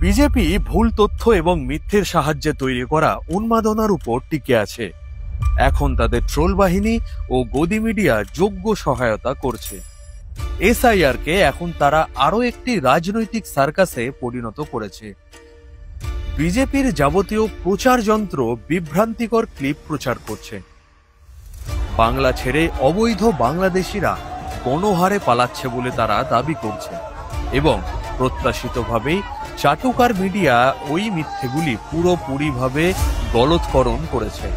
BJP ভুল তথ্য এবং মিথ্যের সাহায্যে তৈরি করা উন্মাদনার উপর টিকে আছে। এখন তাদের ট্রোল বাহিনী ও গদি মিডিয়া যোগ্য সহায়তা করছে। এসআইআর কে এখন তারা আরো একটি রাজনৈতিক সার্কাসে পরিণত করেছে। বিজেপির যাবতীয় প্রচার যন্ত্র বিভ্রান্তিকর ক্লিপ প্রচার করছে। বাংলা ছেড়ে অবৈধ বাংলাদেশিরা গণহারে পালাচ্ছে বলে তারা দাবি করছে এবং প্রত্যাশিতভাবেই চাটুকার মিডিয়া ওই মিথ্যেগুলি পুরোপুরিভাবে গলৎকরণ করেছে।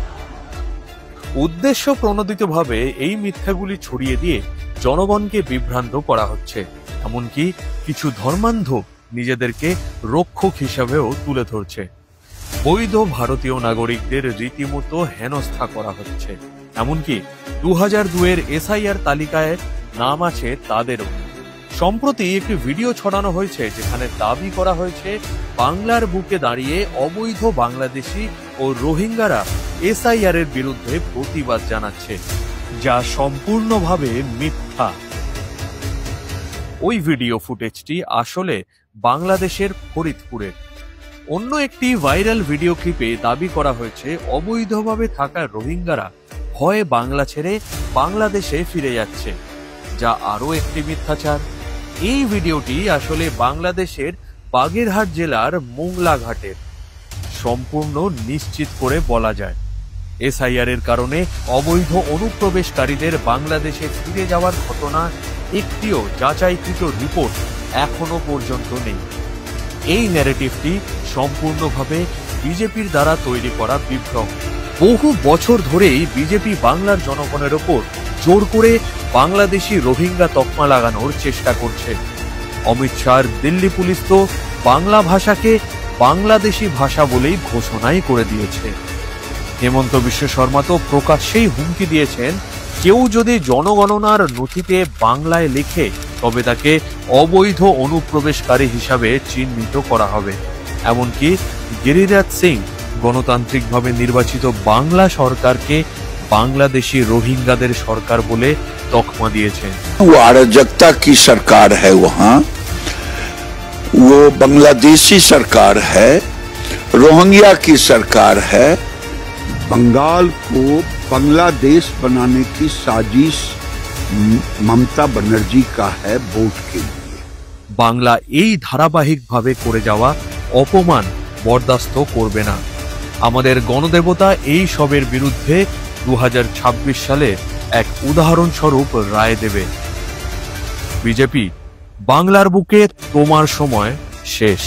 উদ্দেশ্য প্রণোদিতভাবে এই মিথ্যাগুলি ছড়িয়ে দিয়ে জনগণকে বিভ্রান্ত করা হচ্ছে। এমনকি কিছু ধর্মান্ধ নিজেদেরকে রক্ষক হিসাবেও তুলে ধরছে। বৈধ ভারতীয় নাগরিকদের রীতিমতো হেনস্থা করা হচ্ছে। এমনকি 2002-এর এসআইআর তালিকায় নাম আছে তাদেরও। সম্প্রতি একটি ভিডিও ছড়ানো হয়েছে যেখানে দাবি করা হয়েছে বাংলার বুকে দাঁড়িয়ে অবৈধ বাংলাদেশি ও রোহিঙ্গারা এসআইআর এর বিরুদ্ধে প্রতিবাদ জানাচ্ছে, যা সম্পূর্ণভাবে মিথ্যা। ওই ভিডিও ফুটেজটি আসলে বাংলাদেশের ফরিদপুরের। অন্য একটি ভাইরাল ভিডিও ক্লিপে দাবি করা হয়েছে অবৈধভাবে থাকা রোহিঙ্গারা ভয়ে বাংলা ছেড়ে বাংলাদেশে ফিরে যাচ্ছে, যা আরও একটি মিথ্যাচার। এই ভিডিওটি আসলে বাংলাদেশের বাগেরহাট জেলার মোংলা ঘাটের। সম্পূর্ণ নিশ্চিত করে বলা যায় এসআইআর এর কারণে অবৈধ অনুপ্রবেশকারীদের বাংলাদেশে ফিরে যাওয়ার ঘটনা একটিও যাচাইকৃত রিপোর্ট এখনো পর্যন্ত নেই। এই ন্যারেটিভটি সম্পূর্ণভাবে বিজেপির দ্বারা তৈরি করা বিভ্রম। বহু বছর ধরেই বিজেপি বাংলার জনগণের ওপর জোর করে বাংলাদেশি রোহিঙ্গা তকমা লাগানোর চেষ্টা করছে। অমিত শাহর দিল্লি পুলিশ তো বাংলা ভাষাকে বাংলাদেশি ভাষা বলেই ঘোষণাই করে দিয়েছে। হেমন্ত বিশ্ব শর্মা তো প্রকাশ্যেই হুমকি দিয়েছেন, কেউ যদি জনগণনার নথিতে বাংলায় লিখে তবে তাকে অবৈধ অনুপ্রবেশকারী হিসাবে চিহ্নিত করা হবে। এমনকি গিরিরাজ সিং গণতান্ত্রিকভাবে নির্বাচিত বাংলা সরকারকে বাংলাদেশি রোহিঙ্গাদের সরকার বলে তকমা দিয়েছেন। वो अराजकता की सरकार है, वहाँ वो बांग्लादेशी सरकार है, रोहिंग्या की सरकार है। बंगाल को बांग्लादेश बनाने की साजिश ममता बनर्जी का है वोट के लिए। বাংলা এই ধারাবাহিকভাবে করে যাওয়া অপমান বরদাস্ত করবে না। আমাদের গণদেবতা এই সবের বিরুদ্ধে 2026 সালে এক উদাহরণস্বরূপ রায় দেবে। বিজেপি, বাংলার বুকে তোমার সময় শেষ।